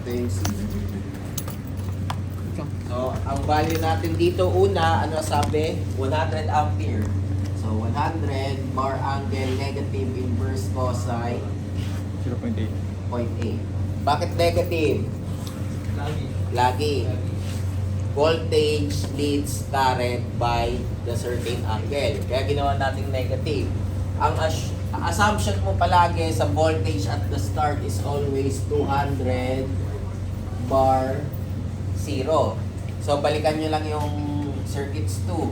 Ito yung C. So, ang value natin dito, una, ano sabi? 100 ampere. So, 100 bar angle negative inverse cosine 0.8. 0.8. Bakit negative? Lagi. Lagi. Voltage leads current by the certain angle. Kaya ginawa nating negative. Ang assumption mo palagi sa voltage at the start is always 200 bar 0. So, balikan nyo lang yung circuits 2.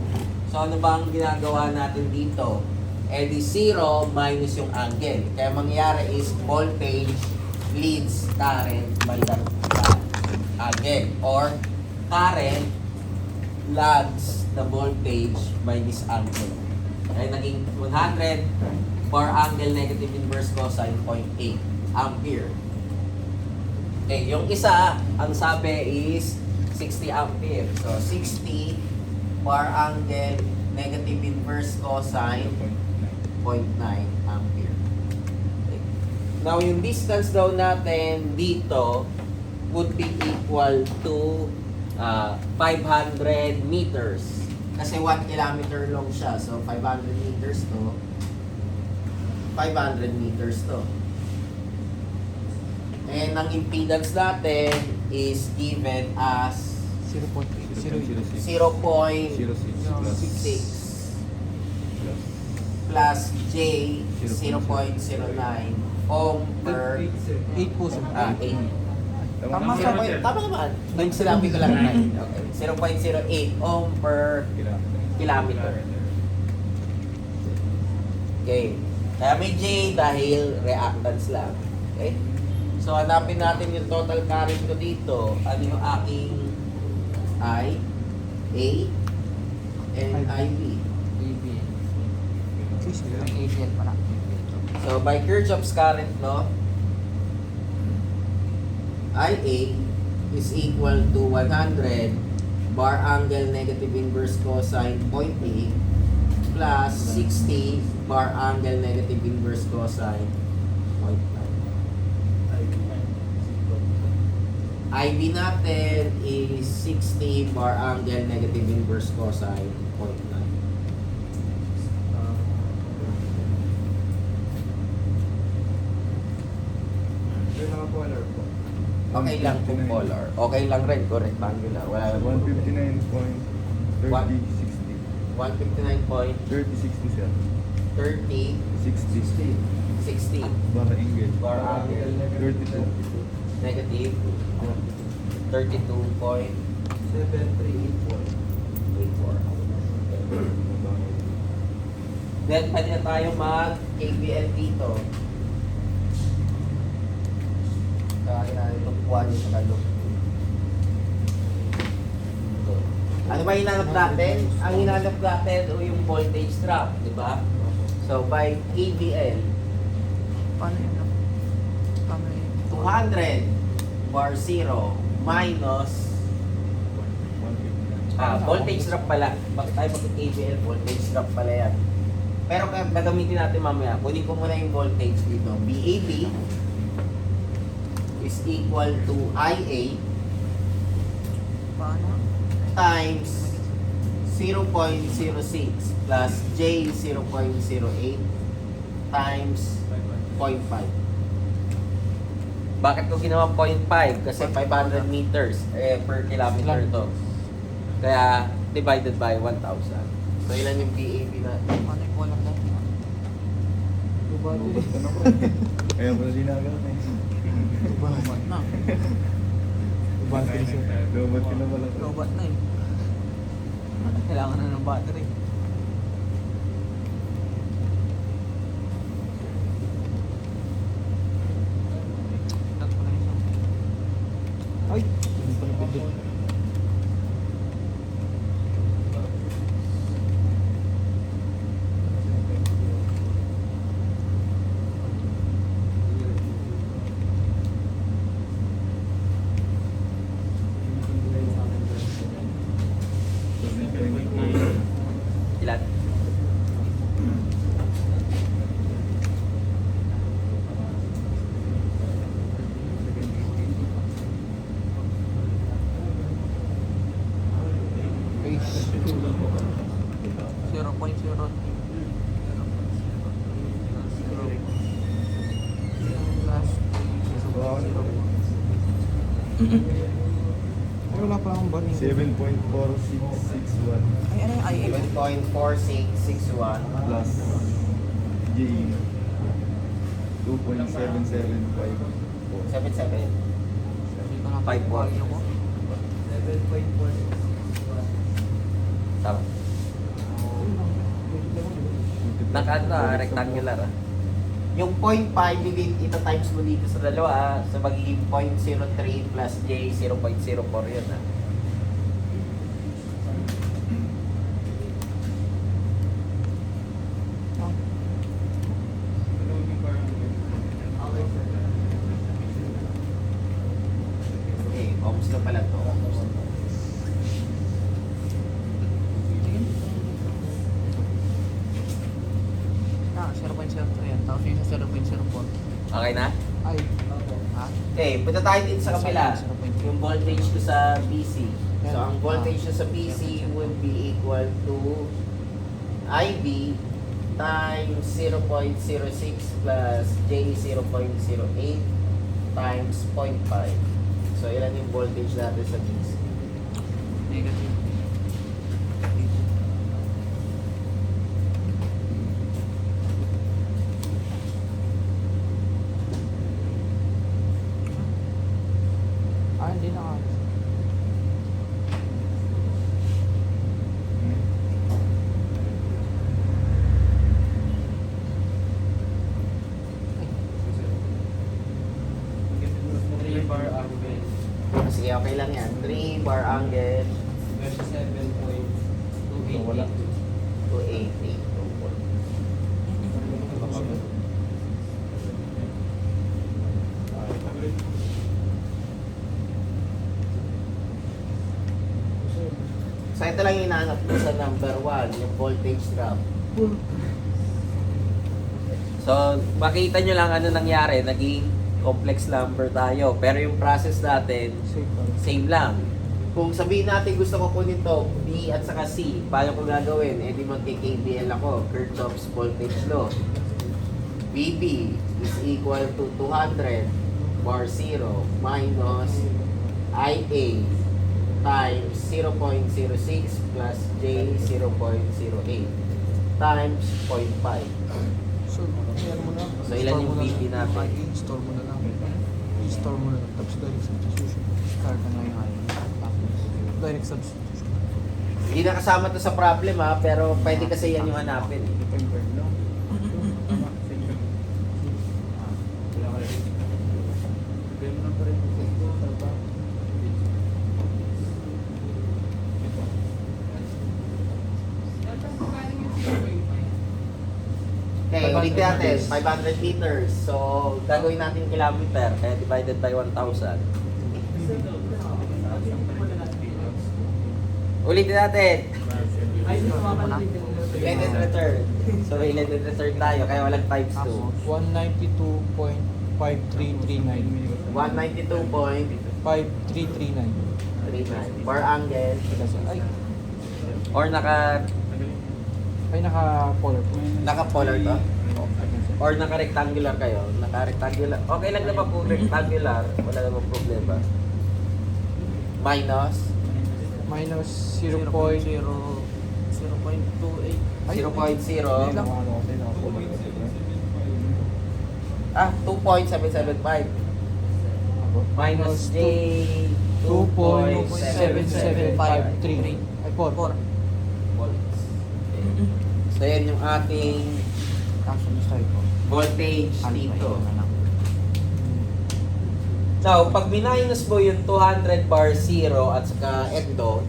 So, ano ba ang ginagawa natin dito? Eh di 0 minus yung angle. Kaya mangyayari is voltage leads current by that angle. Or current lags the voltage by this angle. Kaya naging 100 bar angle negative inverse cosine 0.8 ampere. Okay, yung isa, ang sabi is 60 ampere. So, 60 bar angle negative inverse cosine 0.9 ampere. Okay. Now, yung distance daw natin dito would be equal to 500 meters. Kasi 1 kilometer long siya. So, 500 meters to 500 meters to. And ang impedance natin is given as 0.06 0.6 plus J 0.09 ohm per 8 po, sir. 8. Tama, Zero point- tama naman. Yung sinabi ko lang na. Okay. 0.08 ohm per kilometer. Okay. Kaya may J dahil reactance lang. Okay? So, hanapin natin yung total current ko dito. Ano yung aking I, A, and IB. AB. May ABL pala. So, by Kirchhoff's current, no? IA is equal to 100 bar angle negative inverse cosine 0.8 plus 60 bar angle negative inverse cosine 0.9. IB natin is 60 bar angle negative inverse cosine 0.9. Okay lang kung polar. Okay lang rin kung rectangular. Wala naman. 159.3060. 159.3060 3060 sir. 60. 60 Bara angle. bar angle 32. negative 32.7384. Then, pwede na tayo mag-KVL dito. Kaya na loop 1 sa loop 2. Ano ba hinanap natin? Ang hinanap natin o yung voltage drop, di ba? So, by KVL, Paano yun? Paano yun? 200 bar 0 minus voltage drop pala. Bakit tayo mag-KVL? Voltage drop pala yan. Pero gagamitin natin mamaya. Kunin ko muna yung voltage dito. VAB is equal to IA Paano? times 0.06 plus J 0.08 times 0.5. Bakit ko ginawa 0.5? Kasi 500 meters per kilometer to. Kaya divided by 1,000. So ilan yung VAB natin? Paano yung walang lang? Lubot ka na po. Kaya pala ginagawa na eh. Lobat na. Lubot ka na pala. Lobat na eh. Kailangan na ng battery. Ay! Ilan? Ay, wala pa akong baring. 7.4661 Ay, ano yung IM? 7.4661 plus J 2.7754. 77. Hindi ko na 5 baring watts. ako. Tama. Rectangular ah. Yung 0.5, ito times mo dito sa dalawa ah. So magiging 0.03 plus J 0.04 yun ah. Okay, ohms na pala to. Ah, 0.03 yan. Tapos yung sa 0.04. Okay na? Ay. Ha? Okay, punta tayo dito sa kapila. 0.03. Yung voltage ko sa BC. So, ang voltage ko sa BC would be equal to IB times 0.06 plus J 0.08 times 0.5. So, ilan yung voltage natin sa BC? Negative. Ah, hindi na ka. Sige, okay lang yan. 3 bar angle, Wala. 288. So, ito lang yung hinahanap ko sa number 1, yung voltage drop. So, makita nyo lang ano nangyari. Naging complex number tayo. Pero yung process natin, same lang. Kung sabihin natin gusto ko kunin to, B at saka C, paano ko gagawin? Eh di magki-KVL ako, Kirchhoff's voltage law. VB is equal to 200 bar 0 minus IA times 0.06 plus J 0.08 times 0.5. So, ayan mo na. So, ilan yung BP natin? I-install mo na lang. I-install mo na lang. Tapos direct substitution. Start na yung IM. Tapos, direct substitution. Hindi na kasama to sa problem ha, pero pwede kasi yan yung hanapin. Okay, ulitin natin, 500 meters. So, gagawin natin kilometer, kaya divided by 1,000. Ulitin natin. Let it return. So, let it return tayo, kaya walang times 2. 192.5339. 192.39 5339. per angle. Ay, Or naka-color po. naka-polar to? Or naka-rectangular kayo? Naka-rectangular. Okay lang naman po rectangular. Wala namang problema. Minus Minus 0.0. 0.28. 0.0. lang. Ah, 2.775. Minus J 2.7753. Ay, 4. volts. So, yan yung ating Actually, sorry po. voltage dito. Ano na lang. So, pag minus mo yung 200 bar 0 at saka endo,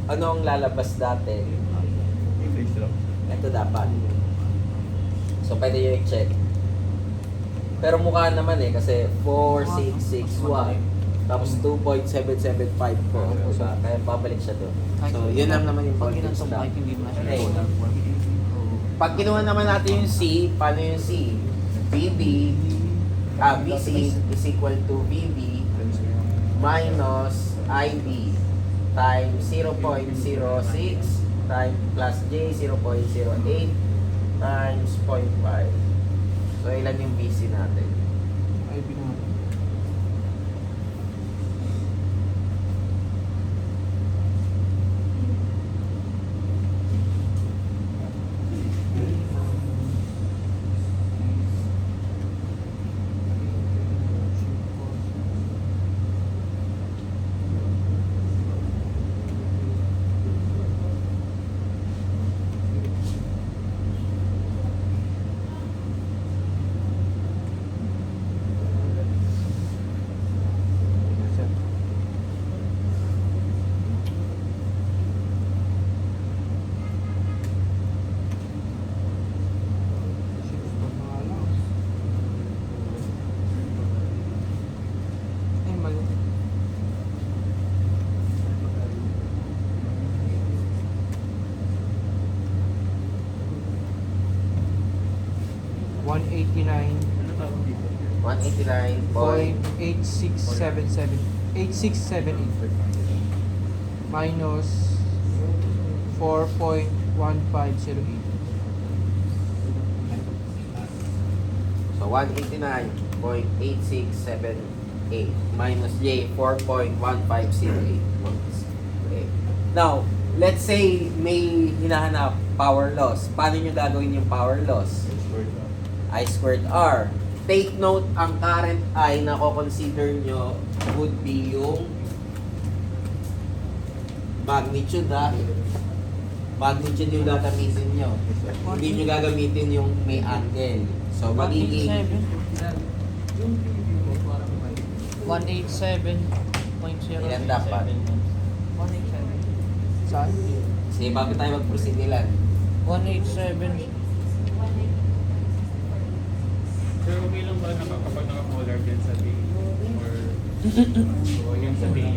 ano ang lalabas dati? Ito dapat. So, pwede nyo i-check. Pero mukha naman eh, kasi 4661. Tapos 2.775 po. So, kaya babalik siya doon. So, yun lang naman yung Pag voltage ginantong drop. bike, hindi mo na siya. Okay. Pag kinuha naman natin yung C, paano yung C? BC is equal to VB minus IB times 0.06 times plus J 0.08 times 0.5. So, ilan yung BC natin? Ay, binang. 189. Ano tawag dito? 189.86. 8678 minus 4.1508. So 189.8678 minus J 4.1508. Okay. Now, let's say may hinahanap power loss. Paano nyo gagawin yung power loss? I squared R. Take note, ang current I na ko-consider nyo would be yung magnitude, ha? Magnitude yung gagamitin nyo. Hindi nyo gagamitin yung may angle. So, magiging 187.0. ilan dapat? 187. Saan? Sige, bago tayo mag-proceed ilan? 187. Pero okay lang ba kapag naka-collar din sa day? Or yung sa day?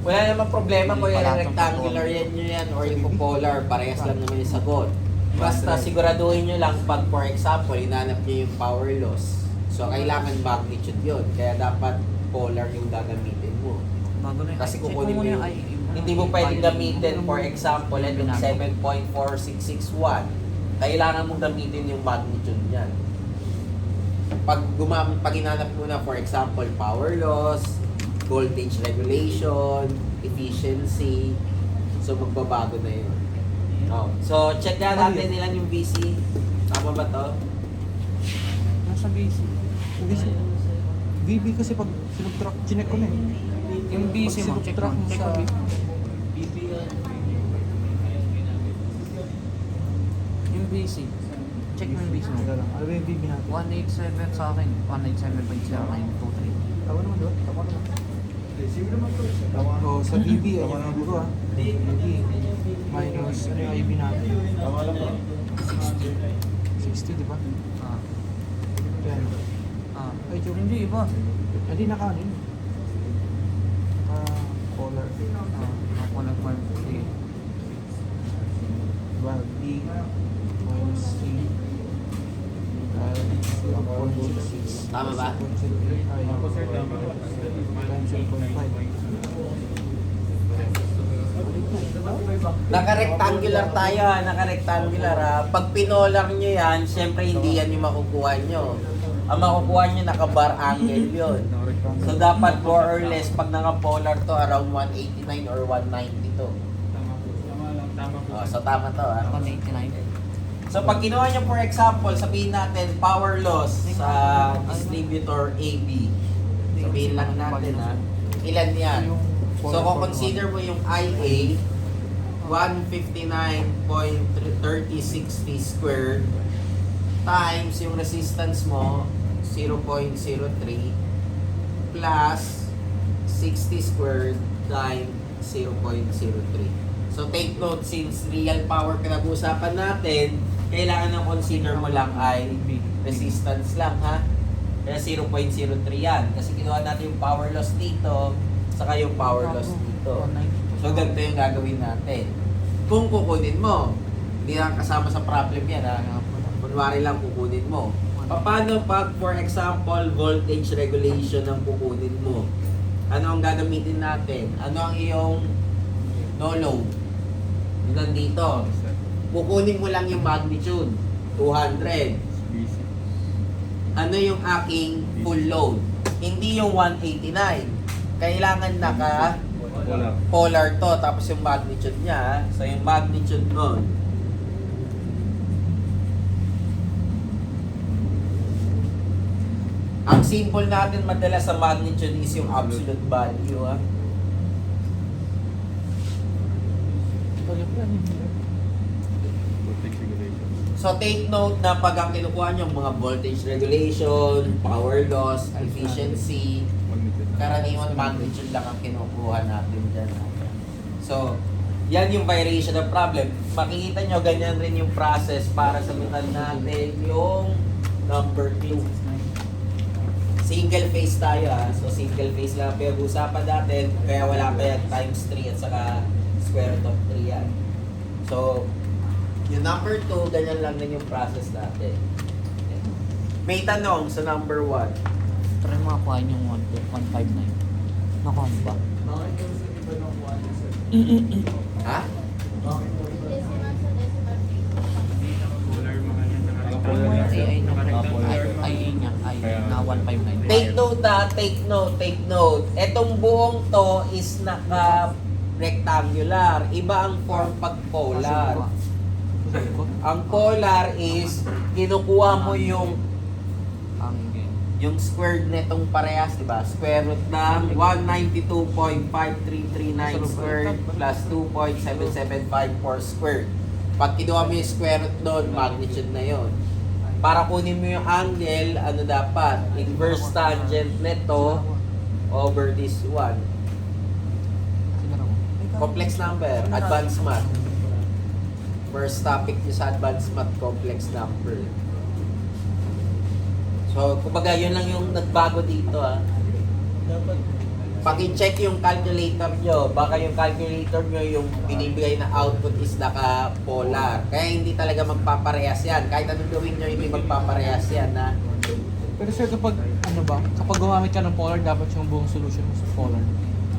Wala namang problema kung yung Wala rectangular yan nyo yan or yung polar, parehas lang naman yung sagot. Basta siguraduhin nyo lang pag for example, hinanap nyo yung power loss. So kailangan magnitude yun, kaya dapat polar yung gagamitin mo. Bago na Kasi kukunin mo yung, hindi mo pwedeng gamitin for example, itong 7.4661. Kailangan mong gamitin yung magnitude niyan. Pag hinanap mo na for example, power loss, voltage regulation, efficiency, so magbabago na yun. Oh. So check nga natin nila yung VC. Tama ba to? Nasa basic. VB kasi pag sinubtrack, chinek ko na eh. Yung busy mo, check Track mo. mo Check sa... mo. Yung busy. Check mo yung busy mo. Teka lang. Ano ba yung VB natin? 187 sa akin. 187.0923. Tama naman doon. Tama naman. Oh, sa VB, ayun yung guro ah. VB minus, ano yung IB natin? Tama lang ba? 60, di ba? Ah. 10. Ah. Ay, joke. Hindi, iba. Hindi naka ano yun. Collar. Ah. Ako lang po. Sige. Diba? B minus C. 0.66. Tama ba? 0.08 ay Ako sir, tama. times 0.5. Naka-rectangular tayo, ha? Naka-rectangular, ha? Pag pinolar nyo yan, syempre hindi yan yung makukuha nyo. Ang makukuha nyo, naka-bar angle yun. So dapat more or less, pag naka-polar to, around 189 or 190 to. Tama lang, tama po. Oh, so tama to, ha? 189. So pag kinuha nyo for example, sabihin natin power loss sa distributor AB. Sabihin lang natin, ha? Ilan yan? So kung consider mo yung IA, 159.3060 squared times yung resistance mo, 0.03 plus 60 squared times 0.03. So take note, since real power pinag-uusapan natin, kailangan ng consider mo lang ay resistance lang, ha? Kaya 0.03 yan. Kasi kinuha natin yung power loss dito, saka yung power loss dito. So ganito yung gagawin natin. Kung kukunin mo, hindi na kasama sa problem yan, ha? Kunwari lang kukunin mo. Paano pag for example, voltage regulation ang kukunin mo? Ano ang gagamitin natin? Ano ang iyong no load? Yun nandito. Kukunin mo lang yung magnitude, 200. Busy. Ano yung aking full load? Hindi yung 189. Kailangan naka Wala. polar to, tapos yung magnitude niya, ha? So yung magnitude nun, ang symbol natin madalas sa magnitude is yung absolute value, ha? Voltage regulation. So take note na pag ang kinukuha nyo, mga voltage regulation, power loss, efficiency, Magnitude. karaniwan magnitude lang ang kinukuha natin dyan. So, yan yung variation ng problem. Makikita nyo, ganyan rin yung process para sagutan natin yung number 2. Single phase tayo, ha. So single phase lang ang pinag-usapan natin, kaya wala pa yan times 3 at saka square root of 3 yan. So, yung number 2, ganyan lang din yung process natin. May tanong sa number 1. Try mo akuhain yung 159. Nakuha mo ba? Bakit yung sa iba ng quality sa Ha? hindi naka-collar mga yan? Try mo yung AI niya. AI niya. AI na 159. Take note take note, take note. Etong buong to is naka-rectangular. Iba ang form pag polar. Ang polar is, kinukuha mo yung squared netong parehas, di ba? Square root ng 192.5339 squared plus 2.7754 squared. Pag kinuha mo yung square root doon, magnitude na yon. Para kunin mo yung angle, ano dapat? Inverse tangent neto over this one. Complex number, advanced math. First topic nyo sa advanced math, complex number. So, kumbaga yun lang yung nagbago dito Paki-check yung calculator nyo. Baka yung calculator nyo yung binibigay na output is naka-polar. Kaya hindi talaga magpaparehas yan. Kahit anong gawin nyo, hindi magpaparehas yan Pero sir, kapag gumamit ka ng polar, dapat yung buong solution mo sa polar.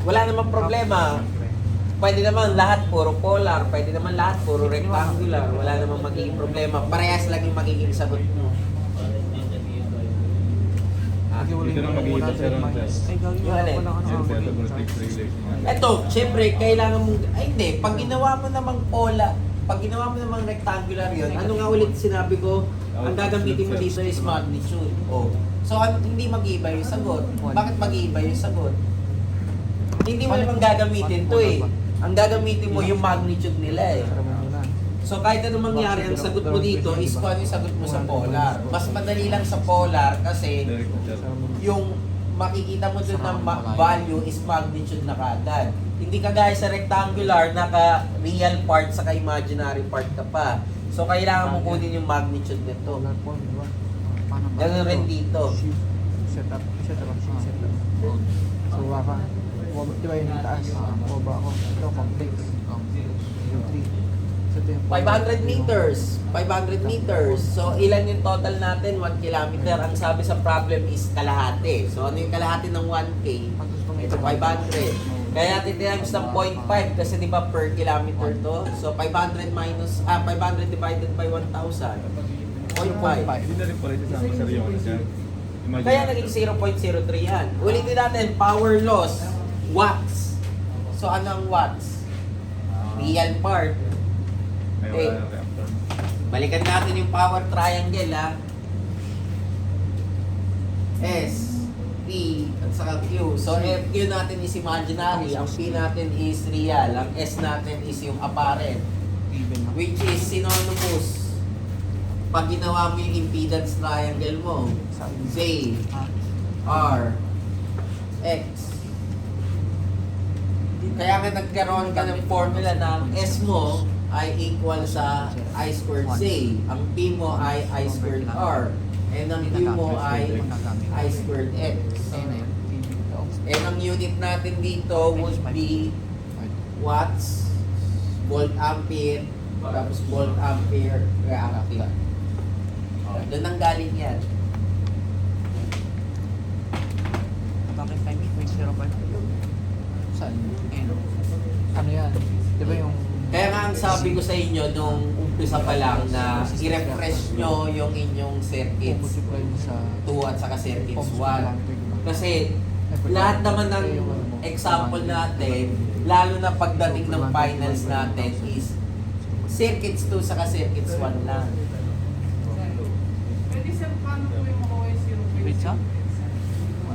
Wala namang problema. Pwede naman lahat puro polar, pwede naman lahat puro rectangular. Wala namang magiging problema. Parehas lang yung magiging sagot mo. Dito na mag-iiba siya ng test. Ay, gawin Yung alin? wala ka na Synthetic relation. Eto, syempre, kailangan mong... Ay, hindi. Pag ginawa mo namang pag ginawa mo namang rectangular yun, ano nga ulit sinabi ko? Ang gagamitin mo dito is magnitude. Oh. So, hindi mag-iiba yung sagot. Bakit mag-iiba yung sagot? Hindi mo namang gagamitin to eh. Ang gagamitin mo yung magnitude nila eh. So, kahit anong mangyari, ang sagot mo dito is kung ano yung sagot mo sa polar. Mas madali lang sa polar kasi yung makikita mo dun ng value is magnitude na kagad. Hindi kagaya sa rectangular, naka-real part sa imaginary part ka pa. So, kailangan mo kunin yung magnitude nito. Ganun rin dito. Setup. So, baka, di ba yung taas? Baba ako. Ito, complex. Yung 3. 500 meters. 500 meters. So, ilan yung total natin? 1 kilometer. Ang sabi sa problem is kalahati. So, ano yung kalahati ng 1K? Ito, 500. Kaya natin times ng 0.5 kasi di ba per kilometer to? So, 500 divided by 1,000. 0.5. Hindi na rin pala isasama sa Rion. Kaya naging 0.03 yan. Ulitin natin, power loss, watts. So, ano ang watts? Real part. Okay. Balikan natin yung power triangle S, P, at saka Q. So, Q natin is imaginary, ang P natin is real, ang S natin is yung apparent, which is synonymous. Pag ginawa mo yung impedance triangle mo, Z, R, X. Kaya nga nagkaroon ka ng formula na ang S mo ay equal sa I squared Z. Ang P mo ay I squared R. And ang Q mo ay I squared X. And ang unit natin dito would be watts, volt ampere, tapos volt ampere reactive. Doon ang galing yan. Bakit 5.05? Saan? Ayun. Ano yan? Di ba yung... Kaya nga ang sabi ko sa inyo nung umpisa pa lang na i-refresh nyo yung inyong circuits multiply mo sa... 2 at saka circuits 1. Kasi lahat naman ng example natin, lalo na pagdating ng finals natin is circuits 2 saka circuits 1 lang. Pwede sir, paano po yung makuha yung 0.0? Wait, siya?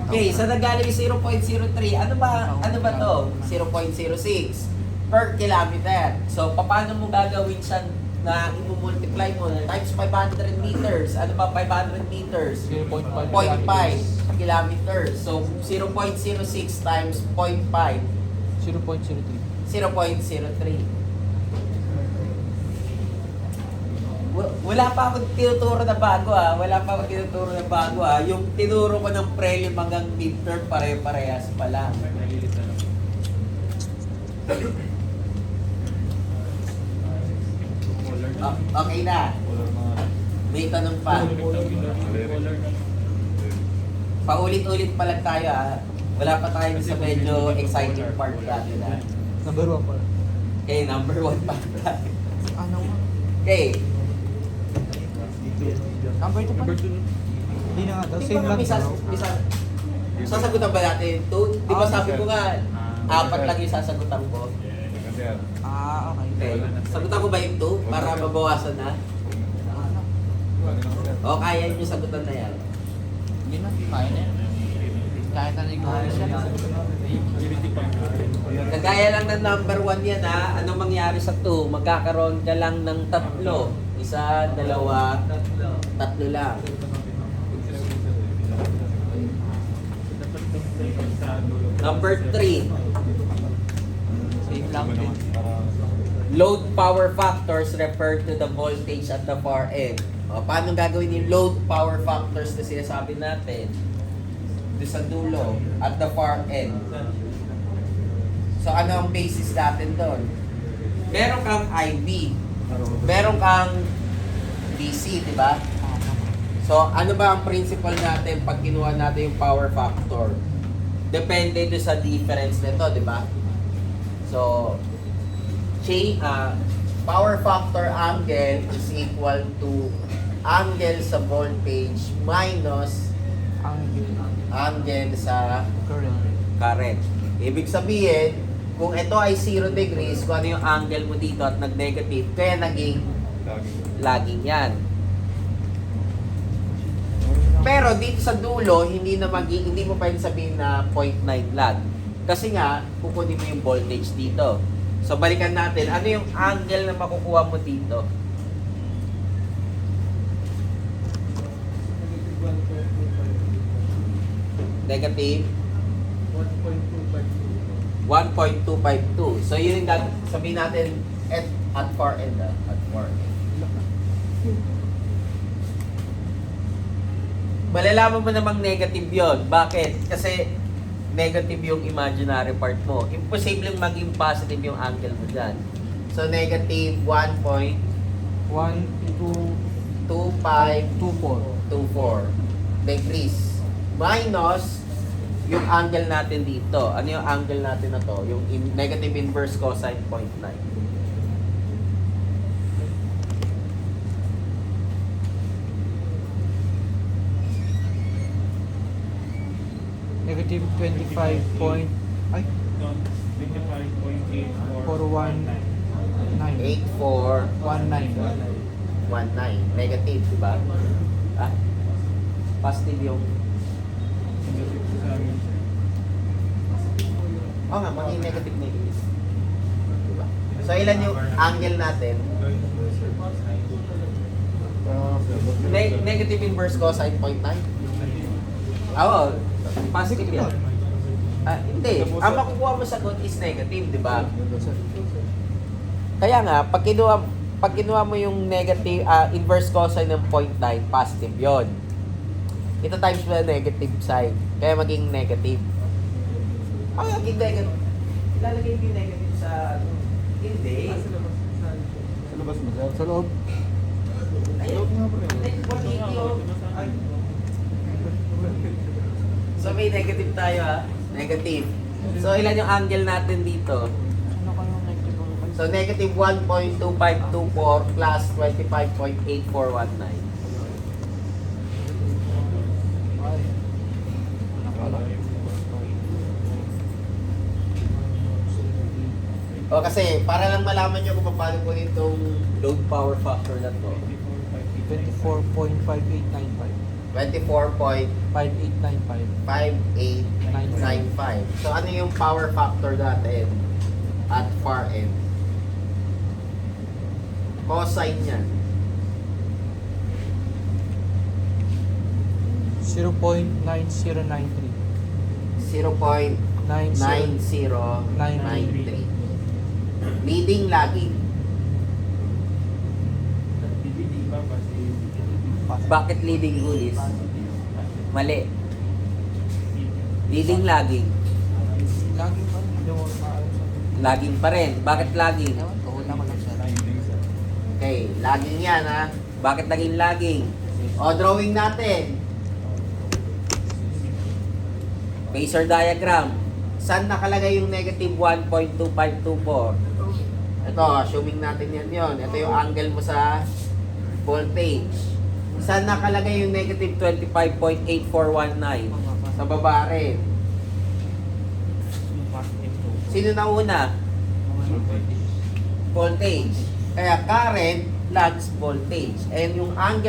Okay, sa nagaling yung 0.03, ano ba to? 0.06 per kilometer. So, paano mo gagawin siya na i-multiply mo times 500 meters? Ano ba 500 meters? 0.5 0.5 kilometers. So, 0.06 times 0.5, 0.03. 0.03. Wala pa akong tinuturo na bago Yung tinuro ko ng prelim hanggang midterm, pare-parehas pa lang. Nalilita lang. Okay na. Wala na. May tanong pa. Paulit-ulit pa lang tayo ah. Wala pa tayo sa medyo exciting part natin ah. Number 1 pa. Okay, number 1 pa tayo. Ano? Okay. Number 2 pa. Number 2. Hindi na nga daw. Di Same ba lang daw. sasagutan ba natin? Di ba sabi ko nga, apat lang yung sasagutan ko. Kasi Ah, okay. Okay. Sagutan ko ba yung 2 para mabawasan na? O kaya yung sagutan na yan. Yun na, kaya na yan. Kahit na nag-uwi siya. Kagaya lang ng number 1 yan ha. Anong mangyari sa 2? Magkakaroon ka lang ng 3. 1, 2, 3 lang. Number 3. Same lang din. Load power factors refer to the voltage at the far end. O, paano gagawin yung load power factors na sinasabi natin? Doon sa dulo, at the far end. So, ano ang basis natin doon? Meron kang IB. Meron kang DC, di ba? So, ano ba ang principle natin pag kinuha natin yung power factor? Depende doon sa difference nito, di ba? So, power factor angle is equal to angle sa voltage minus angle sa current. Ibig sabihin, kung ito ay 0 degrees, kung ano yung angle mo dito at nag-negative, kaya naging laging yan. Pero dito sa dulo, hindi mo pwedeng sabihin na 0.9 lag. Kasi nga, kukunin mo yung voltage dito. So, balikan natin. Ano yung angle na makukuha mo dito? Negative 1.252. So, yun yung sabihin natin at far end. At far end. Malalaman mo namang negative yon. Bakit? Kasi negative yung imaginary part mo. Imposible maging positive yung angle mo dyan. So, negative 1, 2, 1.2524 degrees. Minus yung angle natin dito. Ano yung angle natin na to? Yung negative inverse cosine 0.9. negative 25 point, ay, 419. 8419 negative, di ba? Ah? Positive yung nga, maging negative. Diba? So, ilan yung angle natin? Negative inverse cosine 0.9? Oo, positive yan. Hindi. Ang makukuha mo sagot is negative, di ba? Kaya nga, pag kinuha mo yung negative, inverse cosine ng 0.9, positive yon. Ito times mo na negative side. Kaya maging negative. Maging negative. Ilalagay mo yung negative sa... Hindi. Sa labas mo, sir? Sa loob. Ayun. 180 oh. Ay. So may negative tayo ha. Negative. So ilan yung angle natin dito? Ano kayong negative ang So negative 1.2524 plus 25.8419. O kasi para lang malaman nyo kung paano po itong load power factor na to. 24.5895. 24.5895. 5895. So ano yung power factor natin at far end? Cosine niyan. 0.9093. 0.9093. Leading, lagging. Bakit leading, Gulis? Mali. Leading, lagging. Lagi pa rin. Hindi mo maalam sa Lagging pa rin. Bakit lagging? Ewan ko, wala ko lang siya. Okay, lagging yan ha. Bakit naging lagging? O, drawing natin. Phasor diagram. Saan nakalagay yung negative 1.2524? Ito, assuming natin yan yon. Ito yung angle mo sa voltage. Saan nakalagay yung negative 25.8419? Sa baba rin. Sino na una? Voltage. Kaya current lags voltage. And yung angle